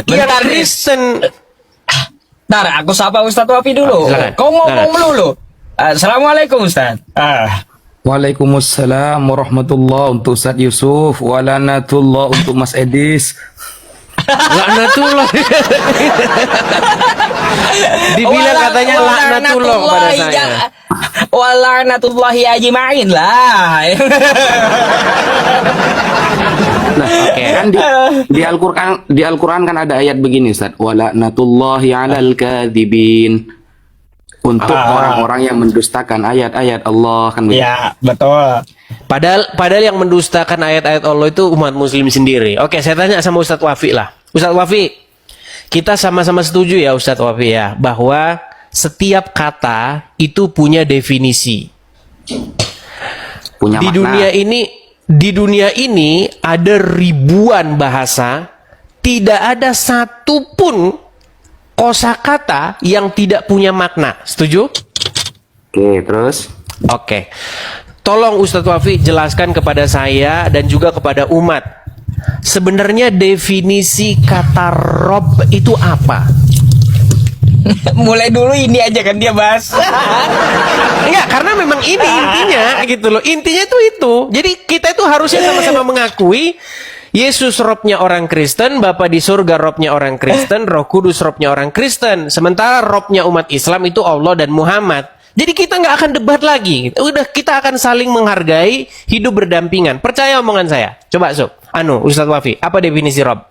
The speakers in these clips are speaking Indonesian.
yang Kristen. Ntar aku sapa Ustadz Wafi dulu. Kau ngomong melulu. Assalamualaikum Ustadz. Waalaikumsalam warahmatullah untuk Ustadz Yusuf, walanatullah untuk Mas Edis. Laknatullah. Dibilang katanya laknatullah kepada saya. Walanatullahi ajma'in lah. Nah, kan di Al-Qur'an kan ada ayat begini Ustaz, walanatullahi 'alal kadzibin. Untuk orang-orang yang mendustakan ayat-ayat Allah kan begitu. Ya, betul. Padahal yang mendustakan ayat-ayat Allah itu umat muslim sendiri. Oke, saya tanya sama Ustadz Wafi lah. Ustadz Wafi, kita sama-sama setuju ya Ustadz Wafi ya, bahwa setiap kata itu punya definisi. Punya makna. Di dunia ini ada ribuan bahasa, tidak ada satupun kosakata yang tidak punya makna. Setuju? Oke, terus? Oke. Tolong Ustadz Wafi jelaskan kepada saya dan juga kepada umat. Sebenarnya definisi kata Rob itu apa? Mulai dulu ini aja kan dia bahas. Enggak, karena memang ini intinya gitu loh. Intinya itu. Jadi kita itu harusnya sama-sama mengakui Yesus Robnya orang Kristen, Bapa di surga Robnya orang Kristen, Roh Kudus Robnya orang Kristen. Sementara Robnya umat Islam itu Allah dan Muhammad. Jadi kita nggak akan debat lagi. Udah, kita akan saling menghargai, hidup berdampingan. Percaya omongan saya. Coba Sob, Ustadz Wafi, apa definisi Rob?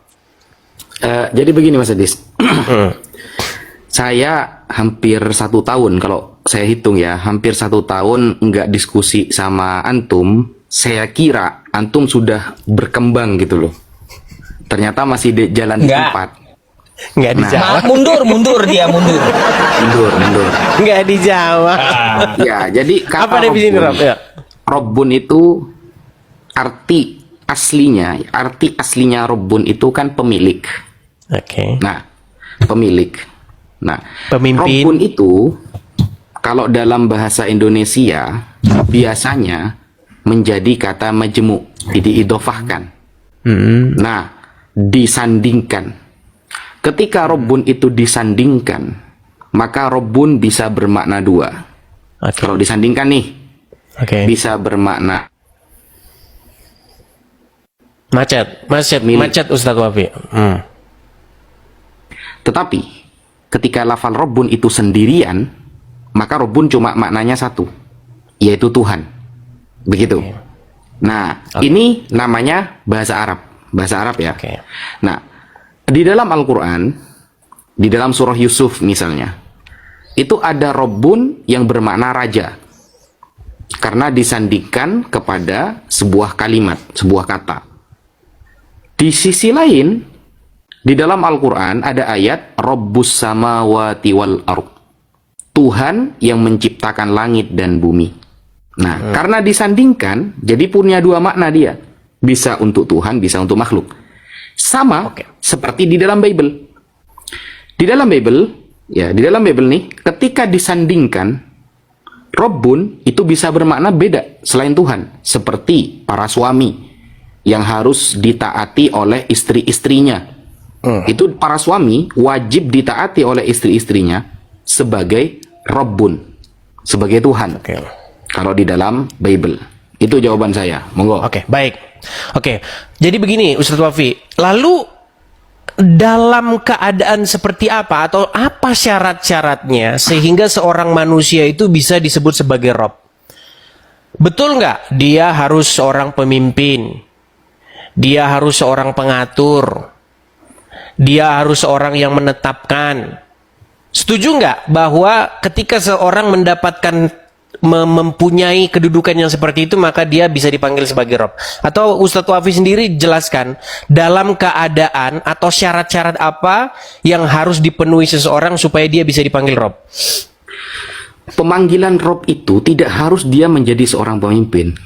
Jadi begini Mas Adis. Saya hampir 1 tahun, kalau saya hitung ya, hampir 1 tahun nggak diskusi sama antum. Saya kira antum sudah berkembang gitu loh. Ternyata masih di jalan tempat. Nggak dijawab. Mundur dia. Mundur. Nggak dijawab. Ya, jadi kata apa definisi Rob? Ya. Robbun itu arti aslinya Robbun itu kan pemilik. Oke. Nah, pemilik. Nah, pemimpin. Robbun itu kalau dalam bahasa Indonesia biasanya menjadi kata majmu', diidofahkan. Nah, disandingkan. Ketika Robbun itu disandingkan, maka Robbun bisa bermakna 2. Kalau disandingkan nih, bisa bermakna macet Ustadz Wafi. Tetapi ketika lafal Robbun itu sendirian, maka Robbun cuma maknanya 1, yaitu Tuhan. Begitu. Nah, ini namanya bahasa Arab ya. Nah, di dalam Al-Quran, di dalam surah Yusuf misalnya, itu ada Robbun yang bermakna raja, karena disandingkan kepada sebuah kalimat, sebuah kata. Di sisi lain, di dalam Al-Quran ada ayat Rabbus samawati wal ardh, Tuhan yang menciptakan langit dan bumi. Nah, karena disandingkan, jadi punya 2 makna dia. Bisa untuk Tuhan, bisa untuk makhluk. Sama seperti di dalam Bible. Di dalam Bible nih, ketika disandingkan, Robbun itu bisa bermakna beda selain Tuhan. Seperti para suami yang harus ditaati oleh istri-istrinya. Itu para suami wajib ditaati oleh istri-istrinya sebagai Robbun, sebagai Tuhan. Kalau di dalam Bible. Itu jawaban saya. Monggo. Baik. Jadi begini Ustadz Wafi. Lalu dalam keadaan seperti apa atau apa syarat-syaratnya sehingga seorang manusia itu bisa disebut sebagai Rob? Betul nggak? Dia harus seorang pemimpin. Dia harus seorang pengatur. Dia harus seorang yang menetapkan. Setuju nggak bahwa ketika seorang mendapatkan mempunyai kedudukan yang seperti itu maka dia bisa dipanggil sebagai Rob? Atau Ustadz Wafi sendiri jelaskan dalam keadaan atau syarat-syarat apa yang harus dipenuhi seseorang supaya dia bisa dipanggil Rob? Pemanggilan Rob itu tidak harus dia menjadi seorang pemimpin.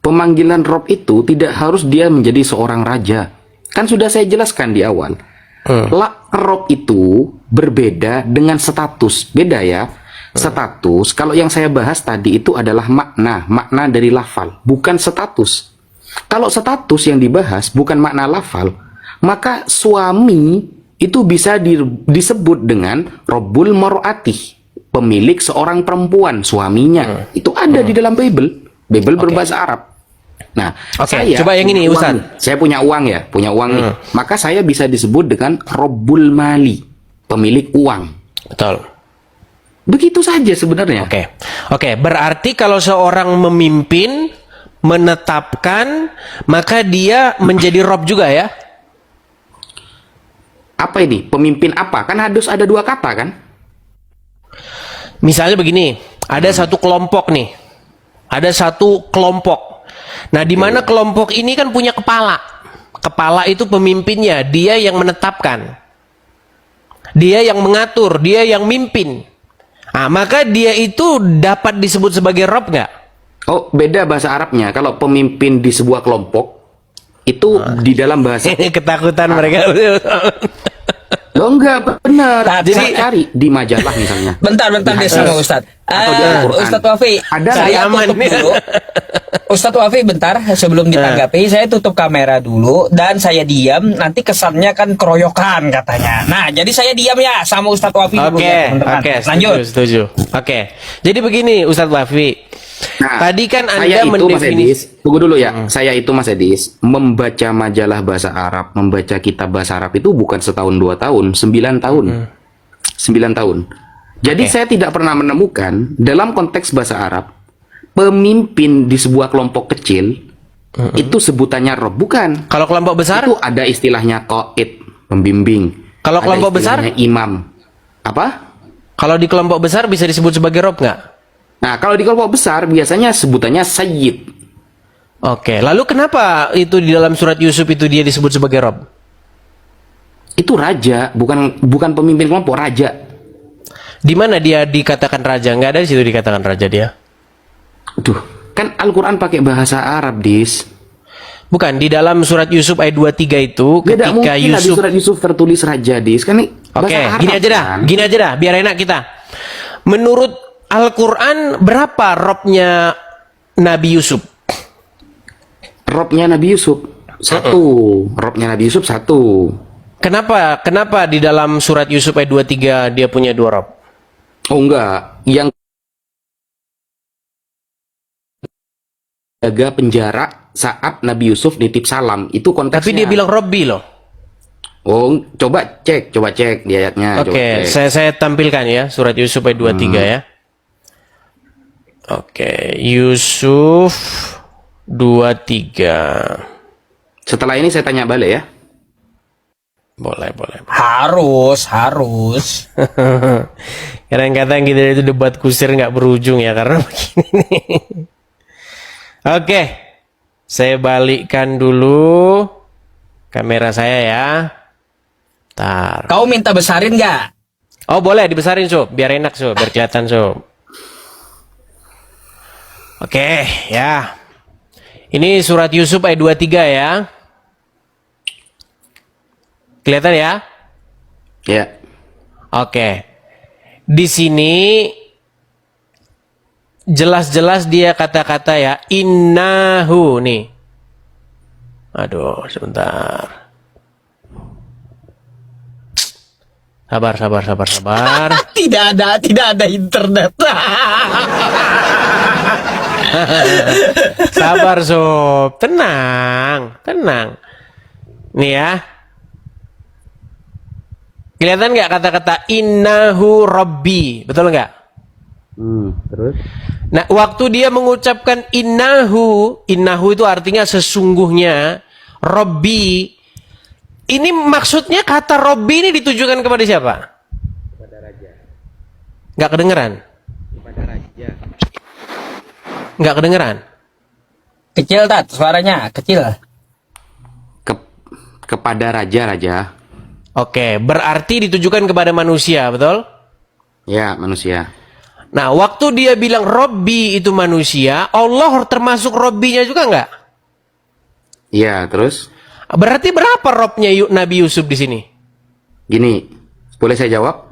Pemanggilan Rob itu tidak harus dia menjadi seorang raja. Kan sudah saya jelaskan di awal. Rob itu berbeda dengan status. Beda ya. Status, kalau yang saya bahas tadi itu adalah makna dari lafal, bukan status. Kalau status yang dibahas bukan makna lafal, maka suami itu bisa disebut dengan Rabbul Mar'ati, pemilik seorang perempuan, suaminya. Itu ada di dalam Bible berbahasa Arab. Nah, saya coba yang ini, Ustaz. Saya punya uang ya, punya uang nih. Maka saya bisa disebut dengan Rabbul Mali, pemilik uang. Betul. Begitu saja sebenarnya. Oke, berarti kalau seorang memimpin, menetapkan, maka dia menjadi Rob juga ya? Apa ini? Pemimpin apa? Kan harus ada dua kata kan? Misalnya begini, ada satu kelompok nih. Ada satu kelompok. Nah, di mana kelompok ini kan punya kepala. Kepala itu pemimpinnya, dia yang menetapkan. Dia yang mengatur, dia yang mimpin. Nah, maka dia itu dapat disebut sebagai Rob nggak? Oh, beda bahasa Arabnya. Kalau pemimpin di sebuah kelompok, itu di dalam bahasa... Ketakutan mereka. Loh, enggak, benar. Jadi cari di majalah misalnya. Bentar deh sama Ustaz. Ustaz Wafi, Ada saya aman. tutup dulu. Ustaz Wafi, bentar sebelum ditanggapi, saya tutup kamera dulu dan saya diam. Nanti kesannya kan keroyokan katanya. Nah, jadi saya diam ya sama Ustaz Wafi dulu. Oke, Lanjut. setuju. Oke, jadi begini Ustaz Wafi. Nah, Tadi kan saya Anda itu Mas mendefinisi. Edis, tunggu dulu ya. Saya itu Mas Edis, membaca majalah bahasa Arab, membaca kitab bahasa Arab itu bukan setahun 2 tahun, 9 tahun. 9 tahun. Jadi saya tidak pernah menemukan dalam konteks bahasa Arab pemimpin di sebuah kelompok kecil itu sebutannya Rob, bukan. Kalau kelompok besar? Itu ada istilahnya qaid, pembimbing. Kalau Ada kelompok besar? istilahnya imam. Apa? Kalau di kelompok besar bisa disebut sebagai Rob nggak? Nah, kalau di kelompok besar biasanya sebutannya sayyid. Oke, lalu kenapa itu di dalam surat Yusuf itu dia disebut sebagai Rob? Itu raja, bukan pemimpin kelompok, raja. Di mana dia dikatakan raja? Nggak ada di situ dikatakan raja dia. Aduh, kan Al-Quran pakai bahasa Arab, Dis. Bukan, di dalam surat Yusuf ayat 23 itu Tidak ketika mungkin di Yusuf. surat Yusuf tertulis raja, Dis. Kan ini bahasa Oke, Arab, kan? gini aja dah, biar enak kita. Menurut Al-Quran berapa robnya Nabi Yusuf? Robnya Nabi Yusuf satu. Robnya Nabi Yusuf satu. Kenapa di dalam surat Yusuf ayat 23 dia punya 2 rob? Oh enggak, yang jaga penjara saat Nabi Yusuf nitip salam itu konteksnya. Tapi dia bilang Robbi loh. Oh, coba cek di ayatnya. Oke, saya tampilkan ya surat Yusuf ayat 23 ya. Oke, Yusuf 23. Setelah ini saya tanya balik ya. Boleh. Harus. Kadang-kadang kita itu debat kusir nggak berujung ya karena begini nih. Oke, saya balikkan dulu kamera saya ya. Tar. Kau minta besarin nggak? Oh boleh dibesarin Sob, biar enak Sob, biar kelihatan Sob. Oke, ya. Ini surat Yusuf ayat 23 ya. Kelihatan ya? Ya. Oke. Di sini jelas-jelas dia kata-kata ya, innahu nih. Aduh, sebentar. Sabar. Tidak ada internet. Sabar Sob, tenang. Nih ya. Kelihatan nggak kata-kata innahu rabbi, betul nggak? Terus? Nah, waktu dia mengucapkan innahu itu artinya sesungguhnya, rabbi. Ini maksudnya kata rabbi ini ditujukan kepada siapa? Kepada raja. Nggak kedengeran? Kepada raja. Nggak kedengeran? Kecil Tat, suaranya kecil. Kepada raja. Oke, berarti ditujukan kepada manusia, betul? Ya, manusia. Nah, waktu dia bilang Robbi itu manusia, Allah termasuk Robbinya juga nggak? Iya, terus? Berarti berapa Robnya Nabi Yusuf di sini? Gini, boleh saya jawab?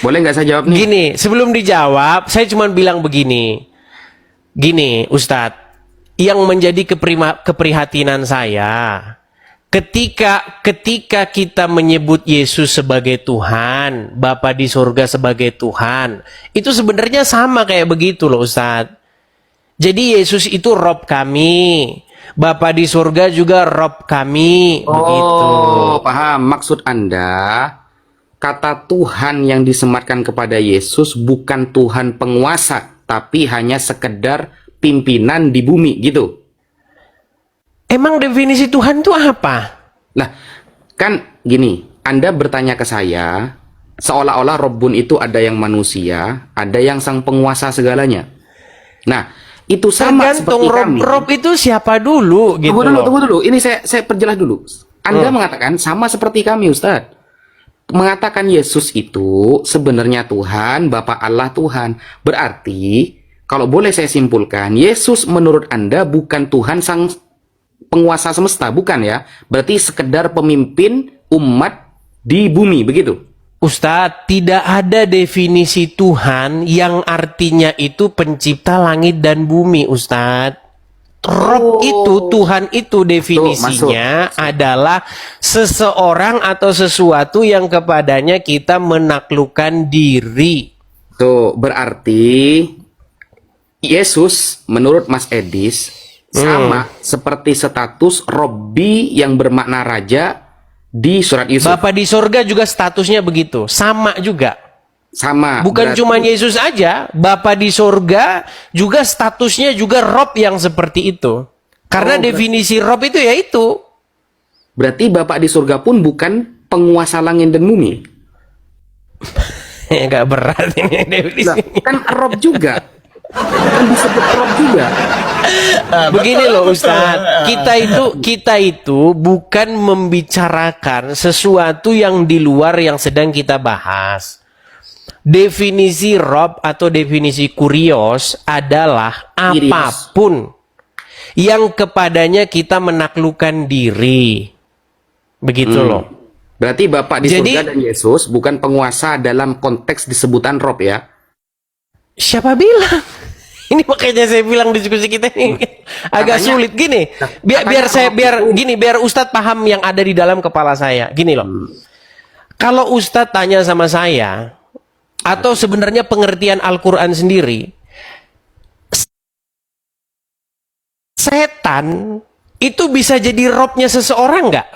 Boleh nggak saya jawab nih? Gini, sebelum dijawab, saya cuma bilang begini. Gini, Ustadz, yang menjadi keprihatinan saya, ketika kita menyebut Yesus sebagai Tuhan, Bapa di surga sebagai Tuhan, itu sebenarnya sama kayak begitu loh Ustadz. Jadi Yesus itu Rob kami, Bapa di surga juga Rob kami, begitu. Oh, paham. Maksud Anda, kata Tuhan yang disematkan kepada Yesus bukan Tuhan penguasa, tapi hanya sekedar pimpinan di bumi, gitu. Emang definisi Tuhan itu apa? Nah, kan gini, Anda bertanya ke saya, seolah-olah Rabbun itu ada yang manusia, ada yang sang penguasa segalanya. Nah, itu sama Tergantung seperti kami. Rob itu siapa dulu gitu Tunggu loh. dulu. Ini saya perjelas dulu. Anda mengatakan sama seperti kami, Ustadz. Mengatakan Yesus itu sebenarnya Tuhan, Bapa Allah Tuhan. Berarti, kalau boleh saya simpulkan, Yesus menurut Anda bukan Tuhan sang penguasa semesta, bukan ya? Berarti sekedar pemimpin umat di bumi, begitu? Ustadz, tidak ada definisi Tuhan yang artinya itu pencipta langit dan bumi, Ustadz. Rob itu, Tuhan itu definisinya adalah seseorang atau sesuatu yang kepadanya kita menaklukkan diri. Tuh, berarti Yesus menurut Mas Edis sama seperti status Robbi yang bermakna raja di surat Yusuf. Bapa di surga juga statusnya begitu, sama juga. Sama. Bukan berarti- cuma Yesus aja, Bapa di surga juga statusnya juga Rob yang seperti itu. Karena definisi Rob itu ya itu. Berarti Bapak di surga pun bukan penguasa langit dan bumi. Gak berat ini Lah, definisi. kan Rob juga. Kan disebut Rob juga. Begini loh Ustadz, kita itu bukan membicarakan sesuatu yang di luar yang sedang kita bahas. Definisi Rob atau definisi kurios adalah Kurios. apapun yang kepadanya kita menaklukkan diri. Begitu loh. Berarti Bapak di Jadi- surga dan Yesus bukan penguasa dalam konteks disebutan Rob ya. Siapa bilang? Ini makanya saya bilang diskusi kita ini agak Katanya- sulit gini. Biar katanya saya Rob itu- biar Ustadz paham yang ada di dalam kepala saya. Gini loh. Kalau Ustadz tanya sama saya atau sebenarnya pengertian Al-Qur'an sendiri, setan itu bisa jadi robnya seseorang nggak?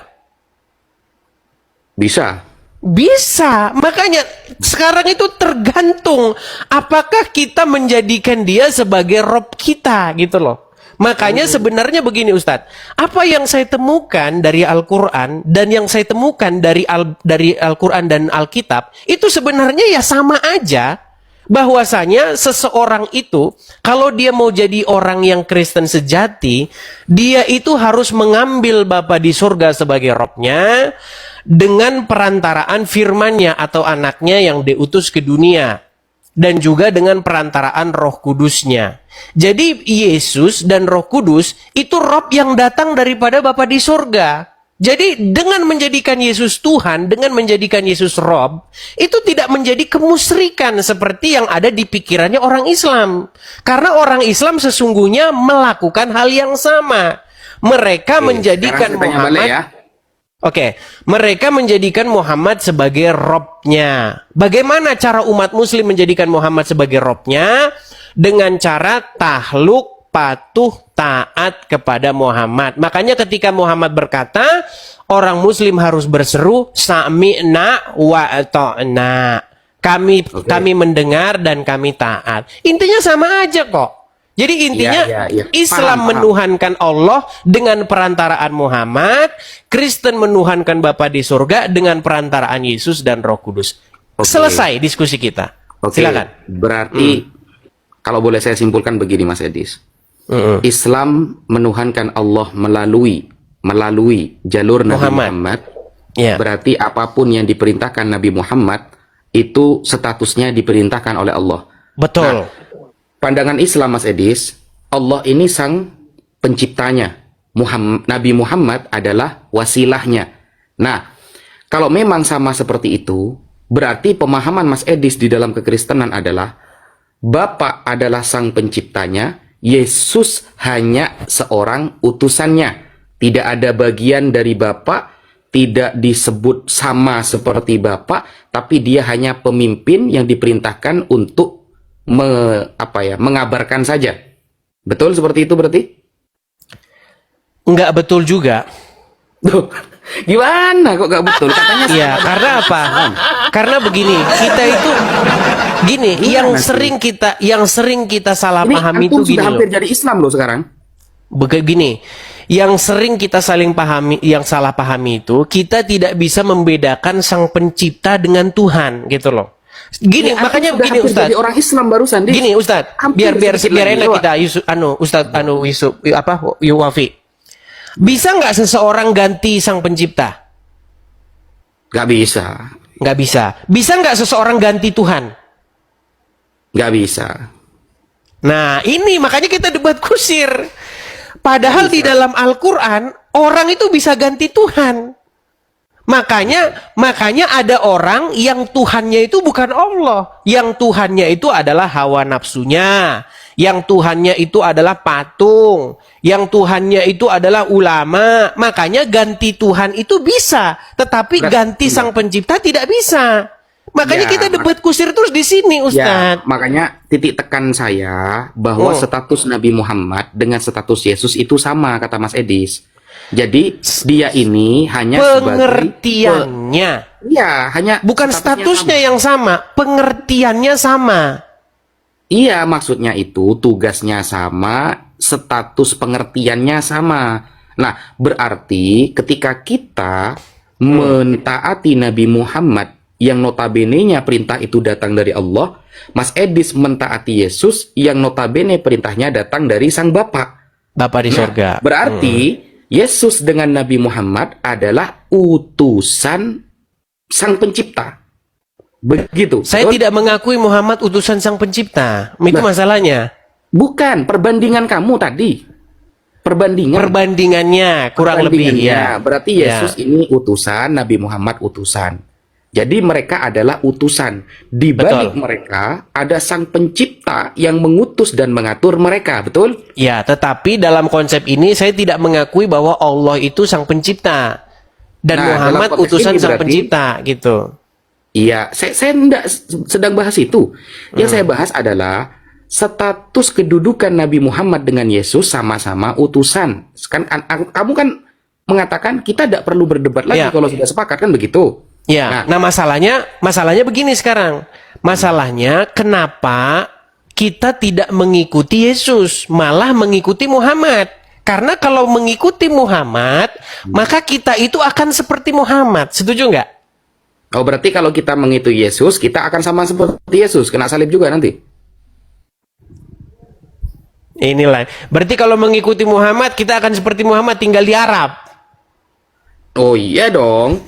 Bisa. Bisa, makanya sekarang itu tergantung apakah kita menjadikan dia sebagai rob kita gitu loh. Makanya sebenarnya begini Ustadz, apa yang saya temukan dari Al-Quran dan yang saya temukan dari Al-Quran dan Alkitab itu sebenarnya ya sama aja. Bahwasanya seseorang itu kalau dia mau jadi orang yang Kristen sejati, dia itu harus mengambil Bapa di surga sebagai robnya dengan perantaraan firman-Nya atau anaknya yang diutus ke dunia dan juga dengan perantaraan Roh Kudus-Nya. Jadi Yesus dan Roh Kudus itu rob yang datang daripada Bapa di surga. Jadi dengan menjadikan Yesus Tuhan, dengan menjadikan Yesus Rob, itu tidak menjadi kemusyrikan seperti yang ada di pikirannya orang Islam. Karena orang Islam sesungguhnya melakukan hal yang sama. Mereka menjadikan Sekarang saya tanya balik Muhammad ya. Oke, mereka menjadikan Muhammad sebagai robnya. Bagaimana cara umat muslim menjadikan Muhammad sebagai robnya? Dengan cara tahluk, patuh, taat kepada Muhammad. Makanya ketika Muhammad berkata, orang muslim harus berseru, sami'na wa ata'na. Kami mendengar dan kami taat. Intinya sama aja kok. Jadi intinya Iya. Islam Paham. menuhankan Allah dengan perantaraan Muhammad, Kristen menuhankan Bapa di surga dengan perantaraan Yesus dan Roh Kudus. Oke. Selesai diskusi kita. Oke. Silakan. Berarti kalau boleh saya simpulkan begini Mas Edis. Islam menuhankan Allah melalui jalur Nabi Muhammad. Ya. Berarti apapun yang diperintahkan Nabi Muhammad itu statusnya diperintahkan oleh Allah. Betul. Pandangan Islam Mas Edis, Allah ini sang penciptanya. Nabi Muhammad adalah wasilahnya. Nah, kalau memang sama seperti itu, berarti pemahaman Mas Edis di dalam kekristenan adalah Bapa adalah sang penciptanya, Yesus hanya seorang utusannya. Tidak ada bagian dari Bapa, tidak disebut sama seperti Bapa, tapi dia hanya pemimpin yang diperintahkan untuk mengabarkan saja. Betul seperti itu berarti? Nggak betul juga. Duh, gimana kok gak betul? Katanya Iya, karena apa? Karena begini, kita itu gini, yang sering kita salah ini pahami antum itu gini sudah loh. hampir jadi Islam loh sekarang. Begini, yang sering kita saling pahami, yang salah pahami itu, kita tidak bisa membedakan sang pencipta dengan Tuhan, gitu loh. Gini, Ini makanya antum sudah begini hampir Ustaz. jadi orang Islam barusan. Dis. Gini Ustaz, Hampir biar sedikit lagi enak lewat. kita Ustaz Yusuf Wafi. Bisa nggak seseorang ganti sang pencipta? Gak bisa. Nggak bisa. Bisa nggak seseorang ganti Tuhan? Gak bisa. Nah, ini makanya kita debat kusir. Padahal di dalam Al-Quran, orang itu bisa ganti Tuhan. Makanya ada orang yang Tuhannya itu bukan Allah. Yang Tuhannya itu adalah hawa nafsunya. Yang Tuhannya itu adalah patung. Yang Tuhannya itu adalah ulama. Makanya ganti Tuhan itu bisa. Tetapi ganti sang pencipta tidak bisa. Makanya Ya, kita debat kusir terus di sini, Ya, Ustadz. makanya titik tekan saya bahwa status Nabi Muhammad dengan status Yesus itu sama, kata Mas Edis. Jadi dia ini hanya Pengertiannya. Iya, hanya Bukan statusnya yang sama, pengertiannya sama. Iya, maksudnya itu tugasnya sama, status pengertiannya sama. Nah, berarti ketika kita mentaati Nabi Muhammad yang notabene-nya perintah itu datang dari Allah, Mas Edis mentaati Yesus yang notabene perintahnya datang dari Sang Bapa. Bapa di sorga. Berarti Yesus dengan Nabi Muhammad adalah utusan Sang Pencipta. Begitu. Saya betul? tidak mengakui Muhammad utusan sang pencipta. Itu Nah. masalahnya. Bukan, perbandingan kamu tadi. Perbandingannya kurang lebih ya. Berarti Yesus ini utusan, Nabi Muhammad utusan. Jadi mereka adalah utusan. Di balik Betul. mereka ada Sang Pencipta yang mengutus dan mengatur mereka, betul? Ya, tetapi dalam konsep ini saya tidak mengakui bahwa Allah itu sang pencipta dan Nah, Muhammad dalam konteks utusan ini sang berarti- pencipta gitu. Iya, saya tidak sedang bahas itu. Yang saya bahas adalah status kedudukan Nabi Muhammad dengan Yesus sama-sama utusan. Kamu kan mengatakan kita tidak perlu berdebat lagi Ya. kalau sudah sepakat, kan begitu? Ya, nah masalahnya begini sekarang. Masalahnya kenapa kita tidak mengikuti Yesus, malah mengikuti Muhammad? Karena kalau mengikuti Muhammad, maka kita itu akan seperti Muhammad. Setuju nggak? Oh, berarti kalau kita mengikuti Yesus, kita akan sama seperti Yesus, kena salib juga nanti. Inilah. Berarti kalau mengikuti Muhammad, kita akan seperti Muhammad tinggal di Arab. Oh iya dong.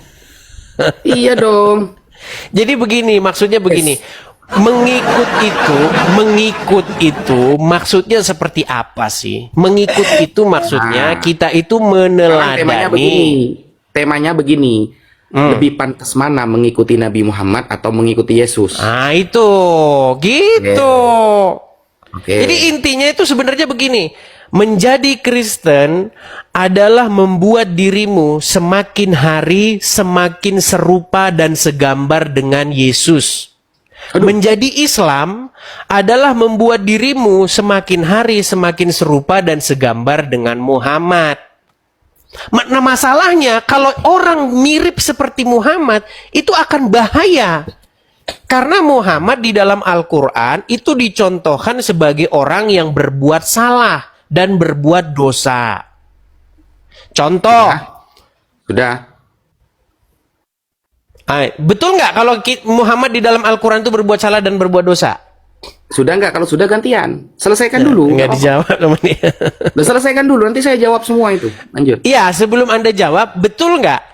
Iya dong. Jadi begini, maksudnya begini. Mengikut itu maksudnya seperti apa sih? Mengikut itu maksudnya kita itu Sekarang meneladani. Temanya begini. Lebih pantas mana mengikuti Nabi Muhammad atau mengikuti Yesus? Nah itu, gitu. Oke. Jadi intinya itu sebenarnya begini. Menjadi Kristen adalah membuat dirimu semakin hari semakin serupa dan segambar dengan Yesus. Menjadi Islam adalah membuat dirimu semakin hari semakin serupa dan segambar dengan Muhammad. Nah masalahnya kalau orang mirip seperti Muhammad itu akan bahaya. Karena Muhammad di dalam Al-Quran itu dicontohkan sebagai orang yang berbuat salah dan berbuat dosa. Contoh. Sudah. Betul nggak kalau Muhammad di dalam Al-Quran itu berbuat salah dan berbuat dosa? Sudah nggak? Kalau sudah gantian. Selesaikan dulu. Nggak dijawab sama dia. Udah selesaikan dulu. Nanti saya jawab semua itu. Lanjut. Iya, sebelum Anda jawab, betul nggak?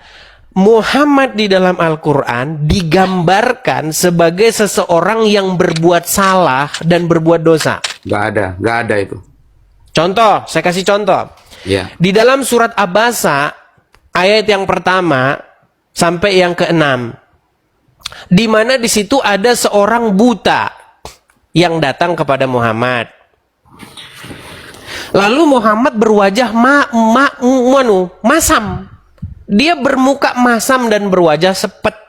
Muhammad di dalam Al-Quran digambarkan sebagai seseorang yang berbuat salah dan berbuat dosa. Nggak ada itu. Contoh, saya kasih contoh. Ya. Di dalam surat Abasa, ayat yang pertama sampai yang keenam, di mana di situ ada seorang buta yang datang kepada Muhammad. Lalu Muhammad berwajah masam. Dia bermuka masam dan berwajah sepet.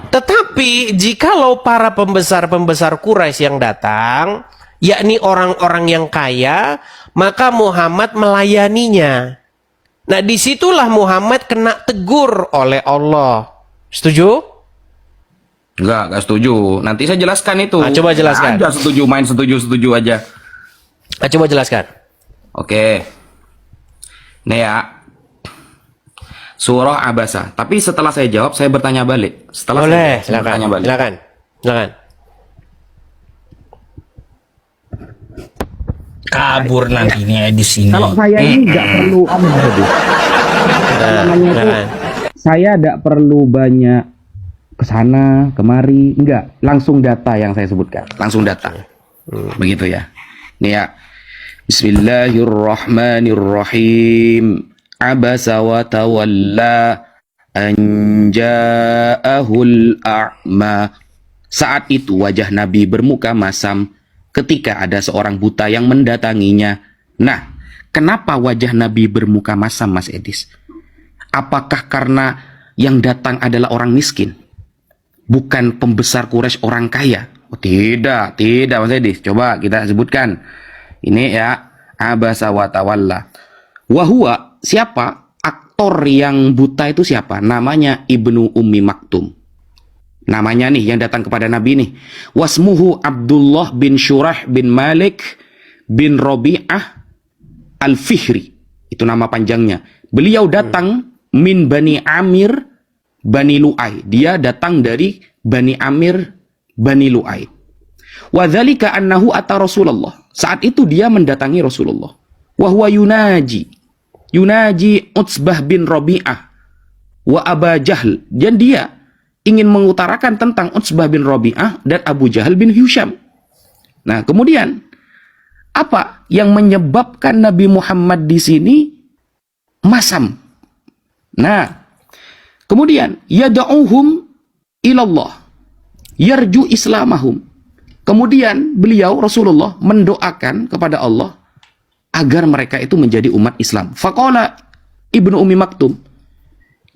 Tetapi jikalau para pembesar-pembesar Quraisy yang datang, yakni orang-orang yang kaya, maka Muhammad melayaninya. Nah, disitulah Muhammad kena tegur oleh Allah. Setuju? Enggak setuju. Nanti saya jelaskan itu. Coba jelaskan. Ada setuju, main setuju aja. Coba jelaskan. Oke. Nih ya. Surah Abasa. Tapi setelah saya jawab, saya bertanya balik. Setelah Boleh, saya bertanya balik. silakan. Kabur nanti ini di sini. Kalau saya ini nggak perlu namanya itu, saya tidak perlu banyak kesana kemari, enggak, langsung data yang saya sebutkan. Langsung data. Begitu ya. Nih ya. Bismillahirrahmanirrahim. Abasa wa tawalla an ja'ahul a'ma. Saat itu wajah Nabi bermuka masam ketika ada seorang buta yang mendatanginya. Nah, kenapa wajah Nabi bermuka masam, Mas Edis? Apakah karena yang datang adalah orang miskin? Bukan pembesar Quraisy orang kaya? Oh, tidak Mas Edis. Coba kita sebutkan. Ini ya, abasa wa tawalla. Wahua, siapa? Aktor yang buta itu siapa? Namanya Ibnu Ummi Maktum. Namanya nih yang datang kepada Nabi nih. Wasmuhu Abdullah bin Syurah bin Malik bin Robi'ah Al-Fihri. Itu nama panjangnya. Beliau datang min Bani Amir Bani Lu'ay. Dia datang dari Bani Amir Bani Lu'ay. Wadzalika annahu ata Rasulullah. Saat itu dia mendatangi Rasulullah. Wahwa Yunaji Utsbah bin Robi'ah wa Aba Jahl. Dan dia ingin mengutarakan tentang Utsbah bin Robi'ah dan Abu Jahal bin Hisham. Nah, kemudian apa yang menyebabkan Nabi Muhammad di sini masam? Nah, kemudian yad'uhum ilallah, yarju islamahum. Kemudian beliau Rasulullah mendoakan kepada Allah agar mereka itu menjadi umat Islam. Faqala Ibnu Ummi Maktum,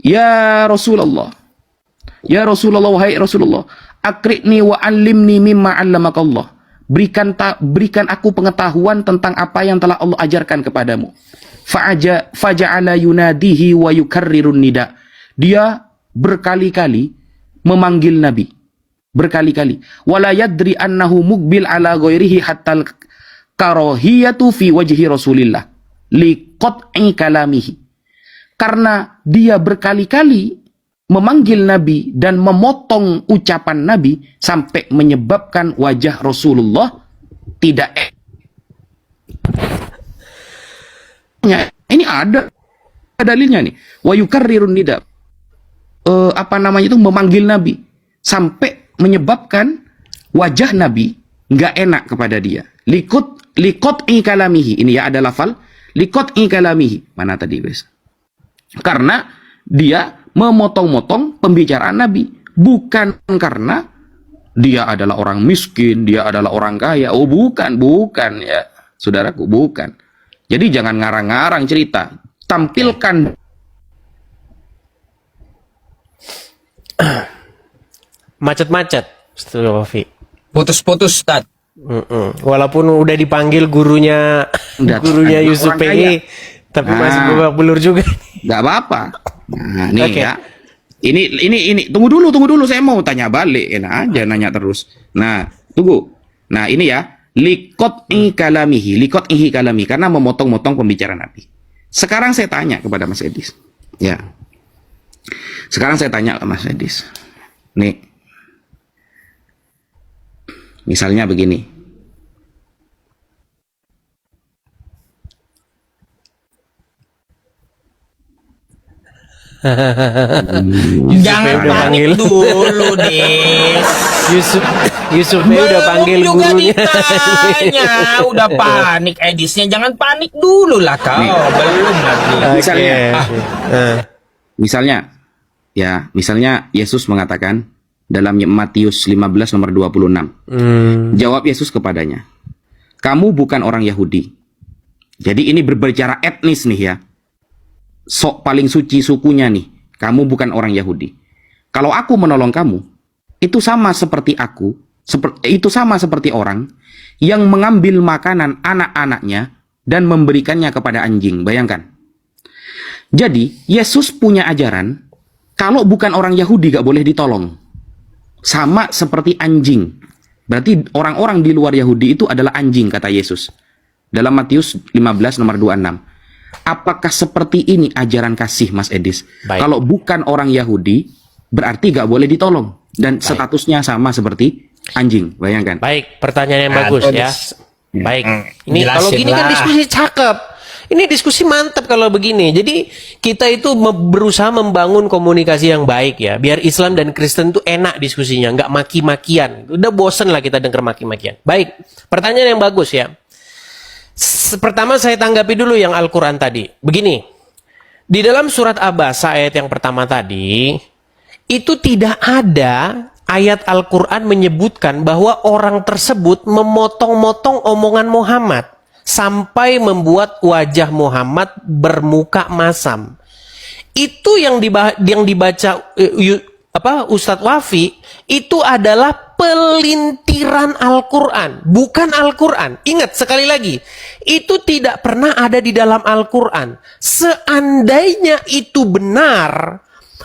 ya Rasulullah, wahai Rasulullah, akri'ni wa 'allimni mimma 'allamakallah. Berikan aku pengetahuan tentang apa yang telah Allah ajarkan kepadamu. Faja'ala yunadihi wa yukarrirun nida. Dia berkali-kali memanggil Nabi. Berkali-kali. Wala yadri annahu mukbil ala ghairihi hatta karahiyatu fi wajhi Rasulillah liqat'i kalamihi. Karena dia berkali-kali memanggil Nabi dan memotong ucapan Nabi sampai menyebabkan wajah Rasulullah tidak ini ada dalilnya nih. Wa yukarrirun nida. Memanggil Nabi sampai menyebabkan wajah Nabi nggak enak kepada dia. Liqat'i kalamihi. Ini ya ada lafal liqat'i kalamihi. Mana tadi, guys? Karena dia memotong-motong pembicaraan Nabi, bukan karena dia adalah orang miskin, dia adalah orang kaya. Oh, bukan ya, saudaraku, bukan. Jadi jangan ngarang-ngarang cerita, tampilkan. Macet-macet, Wafi. Putus-putus, Ustaz. Walaupun udah dipanggil gurunya Yusuf PE, tapi masih babak belur juga. Gak apa-apa. Nah, nih ya. Ini tunggu dulu saya mau tanya balik. Enak aja nanya terus. Nah, tunggu. Nah, ini ya, liqat'i kalamihi karena memotong-motong pembicaraan Nabi. Sekarang saya tanya kepada Mas Edis. Ya. Sekarang saya tanya ke Mas Edis. Nih. Misalnya begini. Jangan udah panggil dulu, Des. Yusuf udah panggil juga gurunya. ditanya. Udah panik Edisnya. Jangan panik dulu lah kau. Belum lagi. Misalnya Yesus mengatakan dalam Matius 15 nomor 26. Jawab Yesus kepadanya, kamu bukan orang Yahudi Jadi ini berbicara etnis nih ya. Sok paling suci sukunya nih, kamu bukan orang Yahudi. Kalau aku menolong kamu, itu sama seperti orang yang mengambil makanan anak-anaknya dan memberikannya kepada anjing. Bayangkan. Jadi, Yesus punya ajaran, kalau bukan orang Yahudi gak boleh ditolong. Sama seperti anjing. Berarti orang-orang di luar Yahudi itu adalah anjing, kata Yesus. Dalam Matius 15 nomor 26. Apakah seperti ini ajaran kasih, Mas Edis? Baik. Kalau bukan orang Yahudi, berarti gak boleh ditolong. Dan statusnya sama seperti anjing, bayangkan. Baik, pertanyaan yang bagus ya. Baik. Ini Jelasin kalau gini kan lah. diskusi cakep. Ini diskusi mantap kalau begini. Jadi kita itu berusaha membangun komunikasi yang baik ya. Biar Islam dan Kristen itu enak diskusinya, nggak maki-makian. Udah bosen lah kita dengar maki-makian. Baik, pertanyaan yang bagus ya. Pertama saya tanggapi dulu yang Al-Quran tadi. Begini, di dalam surat Abasa ayat yang pertama tadi, itu tidak ada ayat Al-Quran menyebutkan bahwa orang tersebut memotong-motong omongan Muhammad sampai membuat wajah Muhammad bermuka masam. Itu yang dibaca Ustadz Wafi, itu adalah pelintiran Al-Quran, bukan Al-Quran. Ingat sekali lagi, itu tidak pernah ada di dalam Al-Quran. Seandainya itu benar,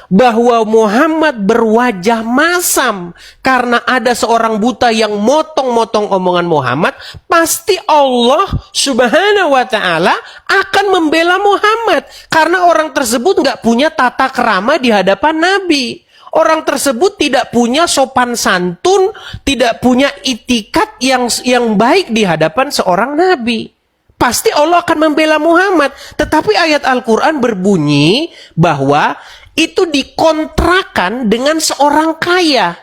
bahwa Muhammad berwajah masam karena ada seorang buta yang motong-motong omongan Muhammad, pasti Allah Subhanahu wa Ta'ala akan membela Muhammad karena orang tersebut nggak punya tata krama di hadapan Nabi. Orang tersebut tidak punya sopan santun, tidak punya itikat yang baik di hadapan seorang Nabi. Pasti Allah akan membela Muhammad. Tetapi ayat Al-Quran berbunyi bahwa itu dikontrakan dengan seorang kaya.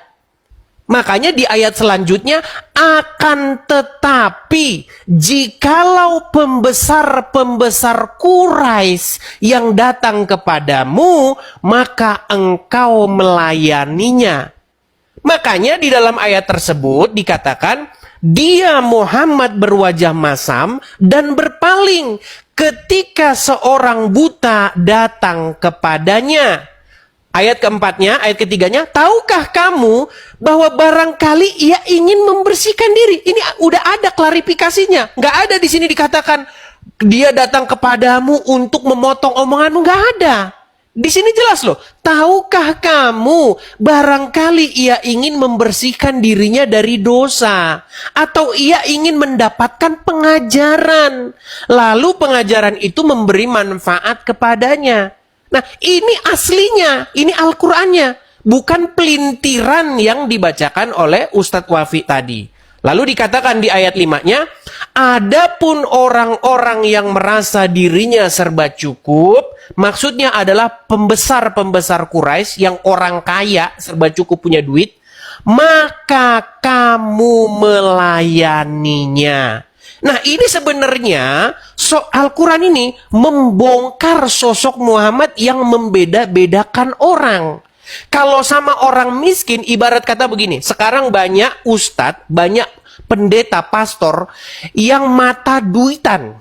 Makanya di ayat selanjutnya, akan tetapi jikalau pembesar-pembesar Quraisy yang datang kepadamu, maka engkau melayaninya. Makanya di dalam ayat tersebut dikatakan, dia Muhammad berwajah masam dan berpaling ketika seorang buta datang kepadanya. Ayat keempatnya, ayat ketiganya, tahukah kamu bahwa barangkali ia ingin membersihkan diri? Ini udah ada klarifikasinya. Nggak ada di sini dikatakan dia datang kepadamu untuk memotong omonganmu. Nggak ada. Di sini jelas loh. Tahukah kamu barangkali ia ingin membersihkan dirinya dari dosa, atau ia ingin mendapatkan pengajaran, lalu pengajaran itu memberi manfaat kepadanya. Nah, ini aslinya, ini Al-Qur'annya, bukan pelintiran yang dibacakan oleh Ustadz Wafi tadi. Lalu dikatakan di ayat 5-nya, adapun orang-orang yang merasa dirinya serba cukup, maksudnya adalah pembesar-pembesar Quraisy yang orang kaya, serba cukup punya duit, maka kamu melayaninya. Nah, ini sebenarnya Al-Quran ini membongkar sosok Muhammad yang membeda-bedakan orang. Kalau sama orang miskin, ibarat kata begini, sekarang banyak ustadz, banyak pendeta, pastor yang mata duitan.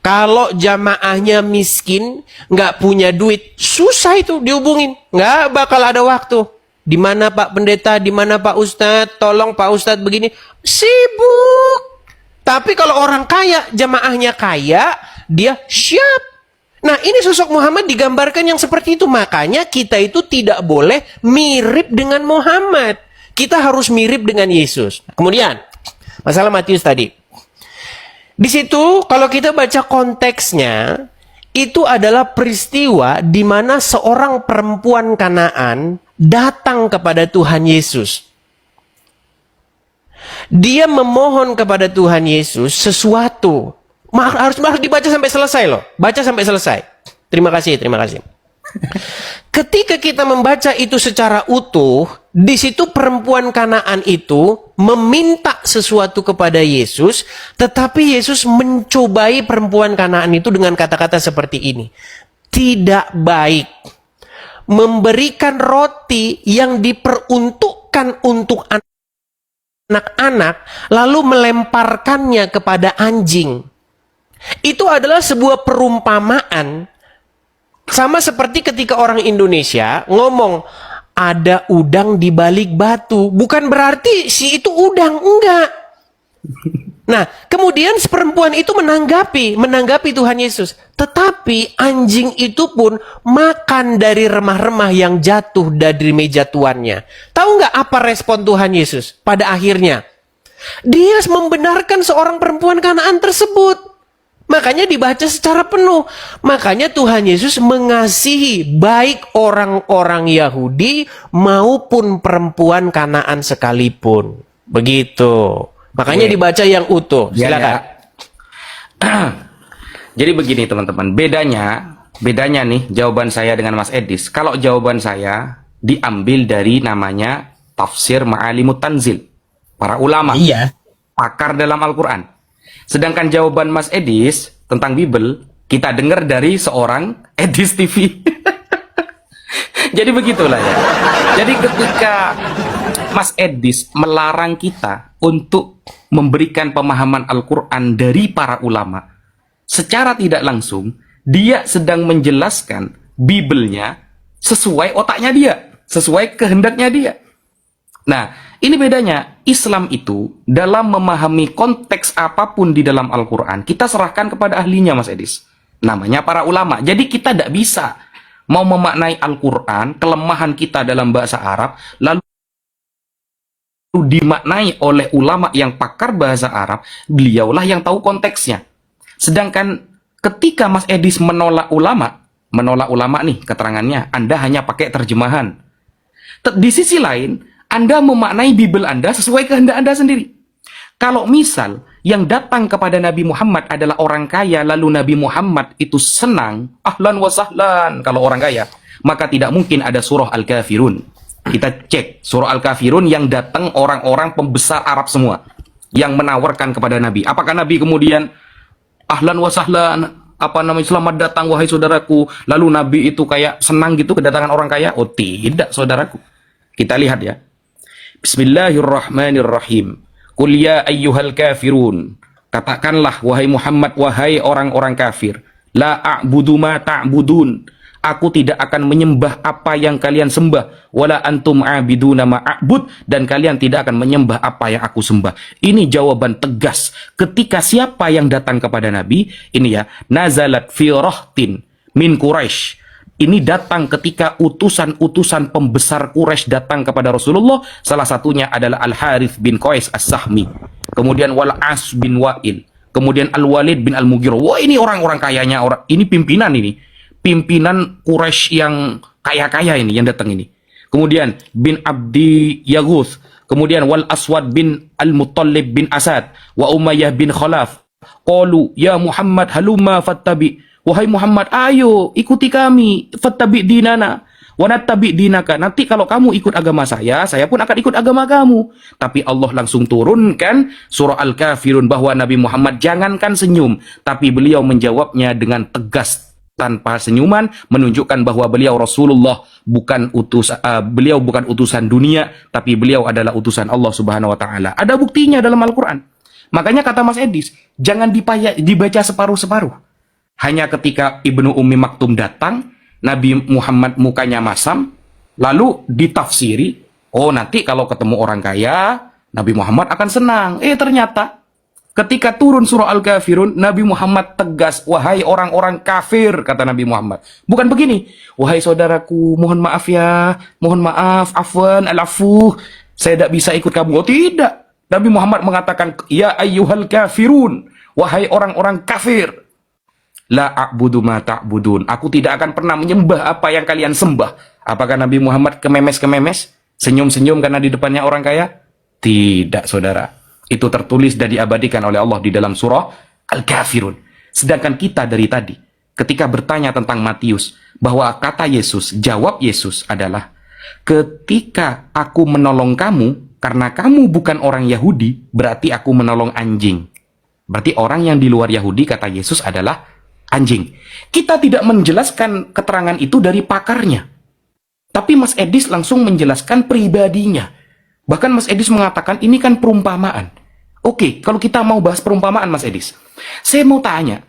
Kalau jamaahnya miskin, nggak punya duit, susah itu dihubungin, nggak bakal ada waktu. Di mana Pak Pendeta, di mana Pak Ustadz, tolong Pak Ustadz begini, sibuk. Tapi kalau orang kaya, jamaahnya kaya, dia siap. Nah, ini sosok Muhammad digambarkan yang seperti itu. Makanya kita itu tidak boleh mirip dengan Muhammad. Kita harus mirip dengan Yesus. Kemudian, masalah Matius tadi. Di situ, kalau kita baca konteksnya, itu adalah peristiwa di mana seorang perempuan Kanaan datang kepada Tuhan Yesus. Dia memohon kepada Tuhan Yesus sesuatu. Harus dibaca sampai selesai loh. Baca sampai selesai. Terima kasih, terima kasih. Ketika kita membaca itu secara utuh, di situ perempuan Kanaan itu meminta sesuatu kepada Yesus, tetapi Yesus mencobai perempuan Kanaan itu dengan kata-kata seperti ini. Tidak baik memberikan roti yang diperuntukkan untuk anak-anak, lalu melemparkannya kepada anjing. Itu adalah sebuah perumpamaan. Sama seperti ketika orang Indonesia ngomong ada udang di balik batu, bukan berarti si itu udang, enggak. Nah, kemudian perempuan itu menanggapi Tuhan Yesus. Tetapi anjing itu pun makan dari remah-remah yang jatuh dari meja tuannya. Tahu nggak apa respon Tuhan Yesus pada akhirnya? Dia membenarkan seorang perempuan Kanaan tersebut. Makanya dibaca secara penuh. Makanya Tuhan Yesus mengasihi baik orang-orang Yahudi maupun perempuan Kanaan sekalipun. Begitu. Makanya dibaca yang utuh. Silakan. Jadi begini teman-teman, bedanya nih jawaban saya dengan Mas Edis. Kalau jawaban saya diambil dari namanya tafsir Ma'alimut Tanzil, para ulama, Iya. pakar dalam Al-Quran. Sedangkan jawaban Mas Edis tentang Bible, kita dengar dari seorang Edis TV. Jadi begitulah ya. Jadi ketika Mas Edis melarang kita untuk memberikan pemahaman Al-Quran dari para ulama, secara tidak langsung, dia sedang menjelaskan Bible-nya sesuai otaknya dia, sesuai kehendaknya dia. Nah, ini bedanya. Islam itu dalam memahami konteks apapun di dalam Al-Quran, kita serahkan kepada ahlinya, Mas Edis. Namanya para ulama. Jadi kita tidak bisa mau memaknai Al-Quran, kelemahan kita dalam bahasa Arab, lalu dimaknai oleh ulama yang pakar bahasa Arab, beliaulah yang tahu konteksnya. Sedangkan ketika Mas Edis menolak ulama nih keterangannya, Anda hanya pakai terjemahan. Di sisi lain, Anda memaknai Bible Anda sesuai kehendak Anda sendiri. Kalau misal yang datang kepada Nabi Muhammad adalah orang kaya, lalu Nabi Muhammad itu senang, ahlan wa sahlan kalau orang kaya, maka tidak mungkin ada surah Al-Kafirun. Kita cek surah Al-Kafirun yang datang orang-orang pembesar Arab semua yang menawarkan kepada Nabi. Apakah Nabi kemudian ahlan wa sahlan, selamat datang wahai saudaraku, lalu Nabi itu kayak senang gitu kedatangan orang kaya? Oh tidak, saudaraku. Kita lihat ya. Bismillahirrahmanirrahim. Qul ya ayyuhal kafirun. Katakanlah wahai Muhammad, wahai orang-orang kafir, la a'budu ma ta'budun. Aku tidak akan menyembah apa yang kalian sembah, wala antum a'biduna ma a'bud, dan kalian tidak akan menyembah apa yang aku sembah. Ini jawaban tegas ketika siapa yang datang kepada Nabi, ini ya, nazalat fi rahtin min Quraisy. Ini datang ketika utusan-utusan pembesar Quraisy datang kepada Rasulullah. Salah satunya adalah Al-Harith bin Qais As-Sahmi. Kemudian Wal-As bin Wa'il. Kemudian Al-Walid bin Al-Mughirah. Wah, ini orang-orang kayanya. Ini pimpinan ini. Pimpinan Quraisy yang kaya-kaya ini yang datang ini. Kemudian bin Abdi Yaghuth. Kemudian Wal-Aswad bin Al-Muttalib bin Asad. Wa Umayyah bin Khalaf. Qalu ya Muhammad halumma fattabi. Wahai Muhammad, ayo ikuti kami, fattabi dinana, wa nattabi dinaka. Nanti kalau kamu ikut agama saya pun akan ikut agama kamu. Tapi Allah langsung turunkan surah Al-Kafirun bahwa Nabi Muhammad jangankan senyum, tapi beliau menjawabnya dengan tegas tanpa senyuman, menunjukkan bahwa beliau Rasulullah, beliau bukan utusan dunia, tapi beliau adalah utusan Allah Subhanahu wa taala. Ada buktinya dalam Al-Qur'an. Makanya kata Mas Edis, jangan dibaca separuh-separuh. Hanya ketika Ibnu Ummi Maktum datang, Nabi Muhammad mukanya masam, lalu ditafsiri, oh nanti kalau ketemu orang kaya, Nabi Muhammad akan senang. Ternyata ketika turun surah Al-Kafirun, Nabi Muhammad tegas, wahai orang-orang kafir, kata Nabi Muhammad. Bukan begini, wahai saudaraku, mohon maaf ya, mohon maaf, afwan, al-afu, saya tidak bisa ikut kamu. Oh tidak, Nabi Muhammad mengatakan, ya ayyuhal kafirun, wahai orang-orang kafir. La a'budu ma ta'budun. Aku tidak akan pernah menyembah apa yang kalian sembah. Apakah Nabi Muhammad kememes-kememes? Senyum-senyum karena di depannya orang kaya? Tidak, saudara. Itu tertulis dan diabadikan oleh Allah di dalam surah Al-Kafirun. Sedangkan kita dari tadi, ketika bertanya tentang Matius, bahwa kata Yesus, jawab Yesus adalah, ketika aku menolong kamu, karena kamu bukan orang Yahudi, berarti aku menolong anjing. Berarti orang yang di luar Yahudi, kata Yesus, adalah anjing. Kita tidak menjelaskan keterangan itu dari pakarnya. Tapi Mas Edis langsung menjelaskan pribadinya. Bahkan Mas Edis mengatakan ini kan perumpamaan. Oke, kalau kita mau bahas perumpamaan Mas Edis, saya mau tanya,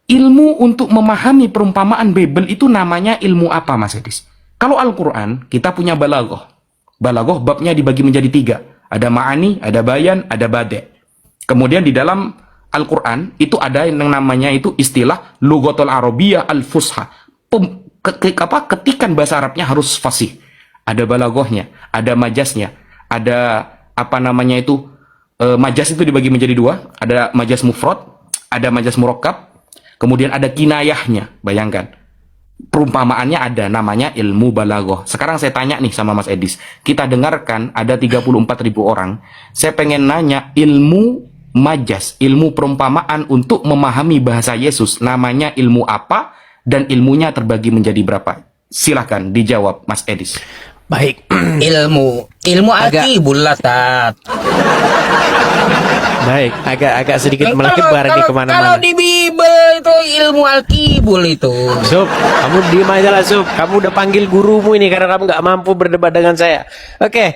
ilmu untuk memahami perumpamaan Bible itu namanya ilmu apa, Mas Edis? Kalau Al-Quran, kita punya balaghah. Balaghah babnya dibagi menjadi 3. Ada ma'ani, ada bayan, ada bade'. Kemudian di dalam Al-Quran, itu ada yang namanya itu istilah Lughatul Arabiyyah Al-Fusha. Ketikan bahasa Arabnya harus fasih. Ada balaghahnya, ada majaznya, ada apa namanya itu, majaz itu dibagi menjadi 2. Ada majaz mufrad, ada majaz murakkab. Kemudian ada kinayahnya, bayangkan. Perumpamaannya ada, namanya ilmu balaghah. Sekarang saya tanya nih sama Mas Edis. Kita dengarkan ada 34.000 orang. Saya pengen nanya ilmu majaz, ilmu perumpamaan untuk memahami bahasa Yesus. Namanya ilmu apa dan ilmunya terbagi menjadi berapa? Silahkan dijawab Mas Edis. Baik. Ilmu Alkibul lah, Tat. Baik, agak sedikit melebar nih Kalau kemana-mana. di Bible itu ilmu Alkibul itu. Sup, kamu diem aja lah, Sup. Kamu udah panggil gurumu ini karena kamu nggak mampu berdebat dengan saya. Oke,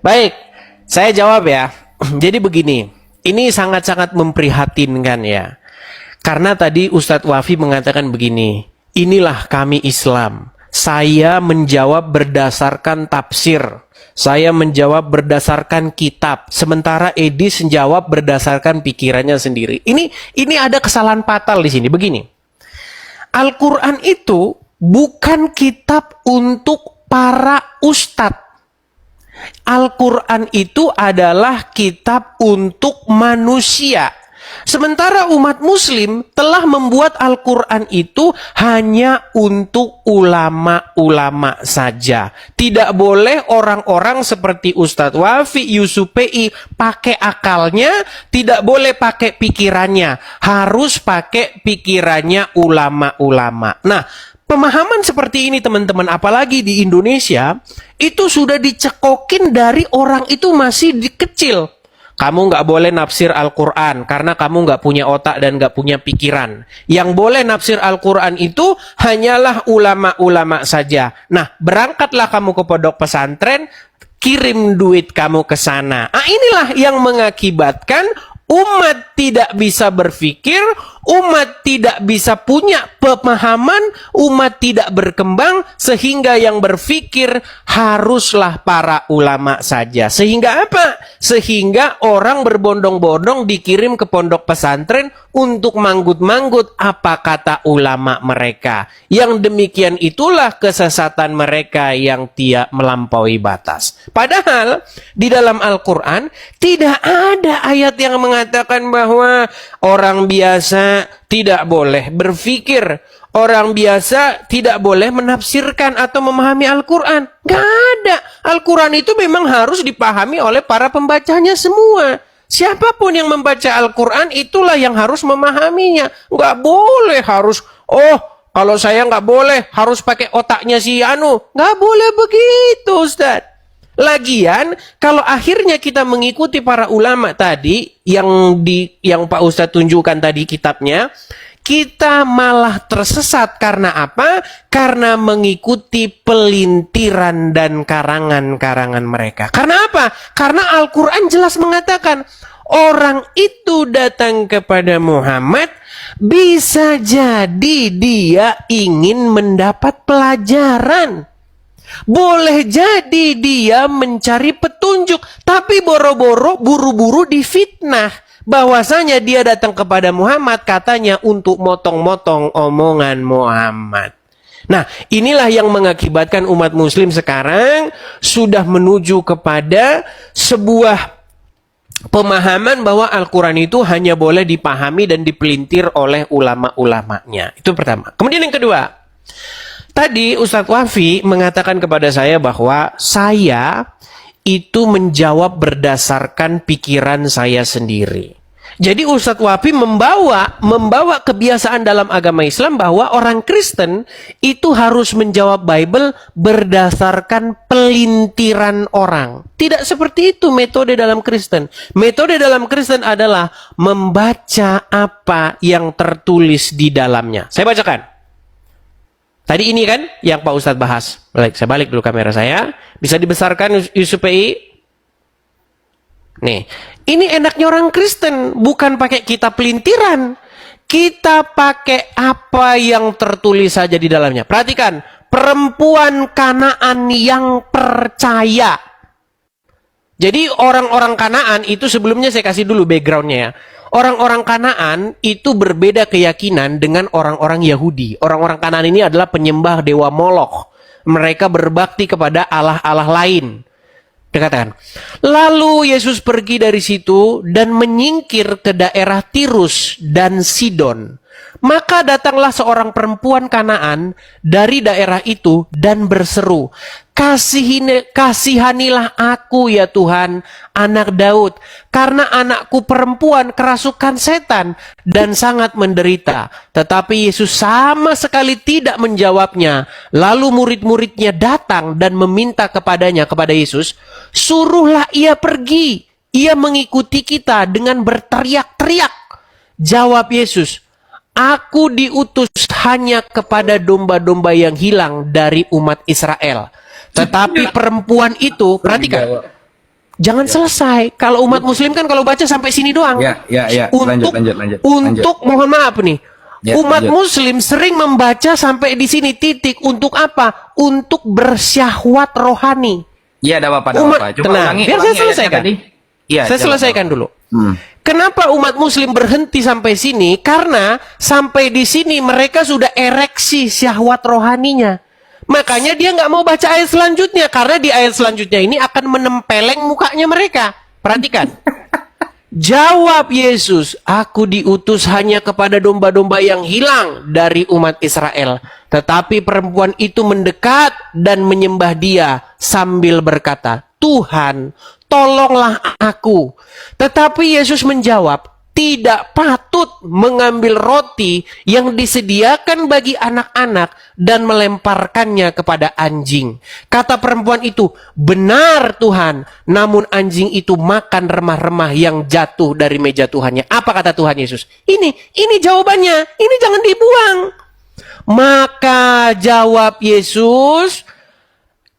baik. Saya jawab ya. Jadi begini, ini sangat-sangat memprihatinkan ya. Karena tadi Ustadz Wafi mengatakan begini, inilah kami Islam. Saya menjawab berdasarkan tafsir. Saya menjawab berdasarkan kitab. Sementara Edis menjawab berdasarkan pikirannya sendiri. Ini ada kesalahan fatal di sini. Begini. Al-Quran itu bukan kitab untuk para ustadz. Al-Quran itu adalah kitab untuk manusia. Sementara umat muslim telah membuat Al-Quran itu hanya untuk ulama-ulama saja. Tidak boleh orang-orang seperti Ustadz Wafi, Yusuf PI pakai akalnya, tidak boleh pakai pikirannya. Harus pakai pikirannya ulama-ulama. Nah, pemahaman seperti ini teman-teman, apalagi di Indonesia, itu sudah dicekokin dari orang itu masih kecil. Kamu nggak boleh nafsir Al-Quran karena kamu nggak punya otak dan nggak punya pikiran. Yang boleh nafsir Al-Quran itu hanyalah ulama-ulama saja. Nah, berangkatlah kamu ke pondok pesantren, kirim duit kamu ke sana. Nah, inilah yang mengakibatkan umat tidak bisa berpikir, umat tidak bisa punya pemahaman, umat tidak berkembang, sehingga yang berpikir haruslah para ulama saja. Sehingga apa? Sehingga orang berbondong-bondong dikirim ke pondok pesantren untuk manggut-manggut apa kata ulama mereka. Yang demikian itulah kesesatan mereka yang tidak melampaui batas. Padahal di dalam Al-Quran tidak ada ayat yang mengatakan bahwa orang biasa tidak boleh berpikir, orang biasa tidak boleh menafsirkan atau memahami Al-Quran. Gak ada. Al-Quran itu memang harus dipahami oleh para pembacanya semua. Siapapun yang membaca Al-Quran itulah yang harus memahaminya. Gak boleh harus, kalau saya gak boleh harus pakai otaknya si Anu. Gak boleh begitu, Ustaz. Lagian, kalau akhirnya kita mengikuti para ulama tadi, yang Pak Ustadz tunjukkan tadi kitabnya, kita malah tersesat karena apa? Karena mengikuti pelintiran dan karangan-karangan mereka. Karena apa? Karena Al-Quran jelas mengatakan, orang itu datang kepada Muhammad, bisa jadi dia ingin mendapat pelajaran. Boleh jadi dia mencari petunjuk, tapi boro-boro buru-buru difitnah bahwasanya dia datang kepada Muhammad katanya untuk motong-motong omongan Muhammad. Nah, inilah yang mengakibatkan umat muslim sekarang sudah menuju kepada sebuah pemahaman bahwa Al-Quran itu hanya boleh dipahami dan dipelintir oleh ulama-ulamanya. Itu pertama. Kemudian yang kedua, tadi Ustadz Wafi mengatakan kepada saya bahwa saya itu menjawab berdasarkan pikiran saya sendiri. Jadi Ustadz Wafi membawa kebiasaan dalam agama Islam bahwa orang Kristen itu harus menjawab Bible berdasarkan pelintiran orang. Tidak seperti itu metode dalam Kristen. Metode dalam Kristen adalah membaca apa yang tertulis di dalamnya. Saya bacakan. Tadi ini kan yang Pak Ustadz bahas. Baik, saya balik dulu kamera saya. Bisa dibesarkan Yusuf PI. Nih, ini enaknya orang Kristen. Bukan pakai kitab pelintiran. kita pakai apa yang tertulis saja di dalamnya. Perhatikan, perempuan Kanaan yang percaya. Jadi orang-orang Kanaan itu sebelumnya saya kasih dulu backgroundnya ya. Orang-orang Kanaan itu berbeda keyakinan dengan orang-orang Yahudi. Orang-orang Kanaan ini adalah penyembah dewa Molok. Mereka berbakti kepada allah-allah lain. Dikatakan, lalu Yesus pergi dari situ dan menyingkir ke daerah Tirus dan Sidon. Maka datanglah seorang perempuan Kanaan dari daerah itu dan berseru, kasihanilah aku ya Tuhan, anak Daud, karena anakku perempuan kerasukan setan dan sangat menderita. Tetapi Yesus sama sekali tidak menjawabnya. Lalu murid-muridnya datang dan meminta kepada Yesus, suruhlah ia pergi. Ia mengikuti kita dengan berteriak-teriak. Jawab Yesus, aku diutus hanya kepada domba-domba yang hilang dari umat Israel. Tetapi perempuan itu, perhatikan, jangan selesai. Kalau umat Muslim kan kalau baca sampai sini doang. Ya. Untuk, Lanjut. untuk mohon maaf nih, Ya, umat lanjut. Muslim sering membaca sampai di sini titik. Untuk apa? Untuk bersyahwat rohani. Iya, ada apa-apa. Coba Tenang, biar saya ayatnya selesaikan. tadi. Iya, Saya jawab. selesaikan dulu. Hmm. Kenapa umat Muslim berhenti sampai sini? Karena sampai di sini mereka sudah ereksi syahwat rohaninya. Makanya dia nggak mau baca ayat selanjutnya. Karena di ayat selanjutnya ini akan menempeleng mukanya mereka. Perhatikan. Jawab Yesus, aku diutus hanya kepada domba-domba yang hilang dari umat Israel. Tetapi perempuan itu mendekat dan menyembah dia sambil berkata, Tuhan, tolonglah aku. Tetapi Yesus menjawab, tidak patut mengambil roti yang disediakan bagi anak-anak dan melemparkannya kepada anjing. Kata perempuan itu, benar Tuhan, namun anjing itu makan remah-remah yang jatuh dari meja Tuhannya. Apa kata Tuhan Yesus? Ini jawabannya, ini jangan dibuang. Maka jawab Yesus,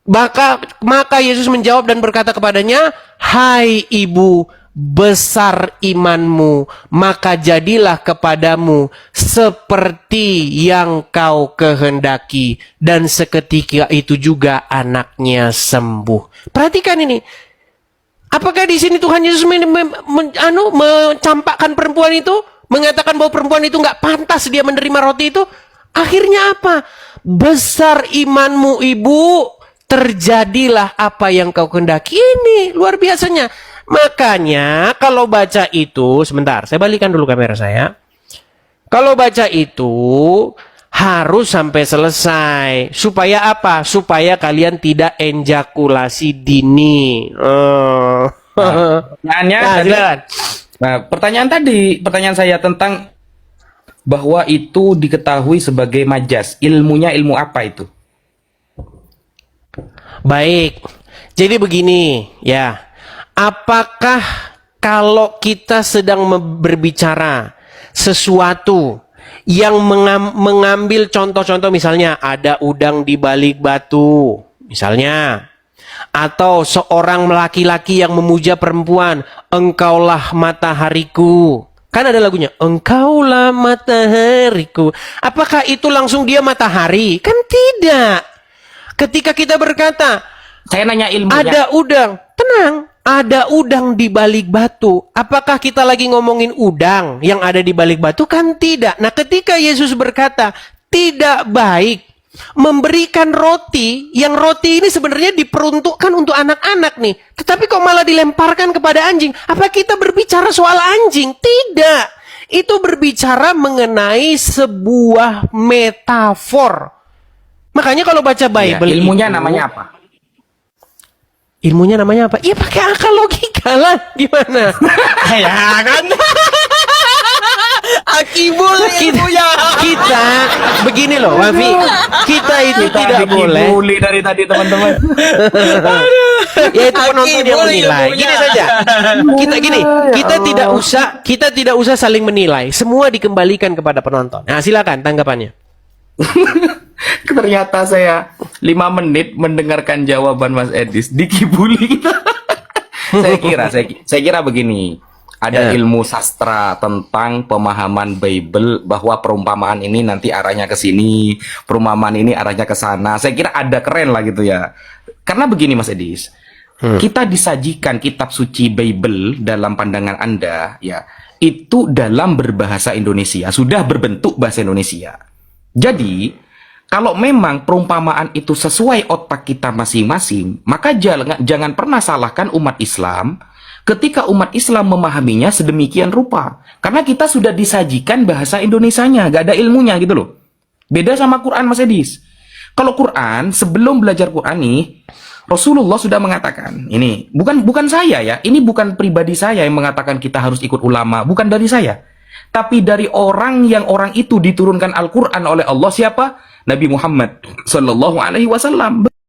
maka Yesus menjawab dan berkata kepadanya, hai ibu, besar imanmu, maka jadilah kepadamu seperti yang kau kehendaki. Dan seketika itu juga anaknya sembuh. Perhatikan ini. Apakah di sini Tuhan Yesus mencampakkan perempuan itu? Mengatakan bahwa perempuan itu nggak pantas dia menerima roti itu? Akhirnya apa? Besar imanmu ibu, terjadilah apa yang kau kehendaki. Ini luar biasanya. Makanya kalau baca itu, sebentar, saya balikan dulu kamera saya. Kalau baca itu harus sampai selesai. Supaya apa? Supaya kalian tidak ejakulasi dini. Pertanyaannya tadi, silakan. pertanyaan saya tentang bahwa itu diketahui sebagai majas. Ilmunya ilmu apa itu? Baik. Jadi begini, ya. Apakah kalau kita sedang berbicara sesuatu yang mengambil contoh-contoh, misalnya ada udang di balik batu, misalnya, atau seorang laki-laki yang memuja perempuan, engkaulah matahariku. Kan ada lagunya, engkaulah matahariku. Apakah itu langsung dia matahari? Kan tidak. Ketika kita berkata, Saya nanya ilmunya. ada udang, tenang, ada udang di balik batu. Apakah kita lagi ngomongin udang yang ada di balik batu? Kan tidak. Nah, ketika Yesus berkata, tidak baik memberikan roti, yang roti ini sebenarnya diperuntukkan untuk anak-anak nih. Tetapi kok malah dilemparkan kepada anjing? Apa kita berbicara soal anjing? Tidak. Itu berbicara mengenai sebuah metafor. Makanya kalau baca Bible ilmunya itu, namanya apa? ilmunya namanya apa? Ya pakai akal logika lah. Gimana? Ya kan? Akibul kita begini loh, Wafi. Kita itu tidak boleh. Bully dari tadi teman-teman. Yaitu penonton yang menilai. Gini saja. Kita tidak usah saling menilai. Semua dikembalikan kepada penonton. Nah, silakan tanggapannya. Ternyata saya 5 menit mendengarkan jawaban Mas Edis dikibuli kita. saya kira begini. Ada Ya. ilmu sastra tentang pemahaman Bible bahwa perumpamaan ini nanti arahnya ke sini, perumpamaan ini arahnya ke sana. Saya kira ada keren lah gitu ya. Karena begini Mas Edis, kita disajikan kitab suci Bible dalam pandangan Anda ya, itu dalam berbahasa Indonesia, sudah berbentuk bahasa Indonesia. Jadi, kalau memang perumpamaan itu sesuai otak kita masing-masing, maka jangan pernah salahkan umat Islam ketika umat Islam memahaminya sedemikian rupa. Karena kita sudah disajikan bahasa Indonesianya, gak ada ilmunya gitu loh. Beda sama Quran Mas Edis. Kalau Quran, sebelum belajar Quran nih, Rasulullah sudah mengatakan, ini bukan saya ya, ini bukan pribadi saya yang mengatakan kita harus ikut ulama, bukan dari saya. Tapi dari orang itu diturunkan Al-Quran oleh Allah, siapa? Nabi Muhammad Sallallahu Alaihi Wasallam.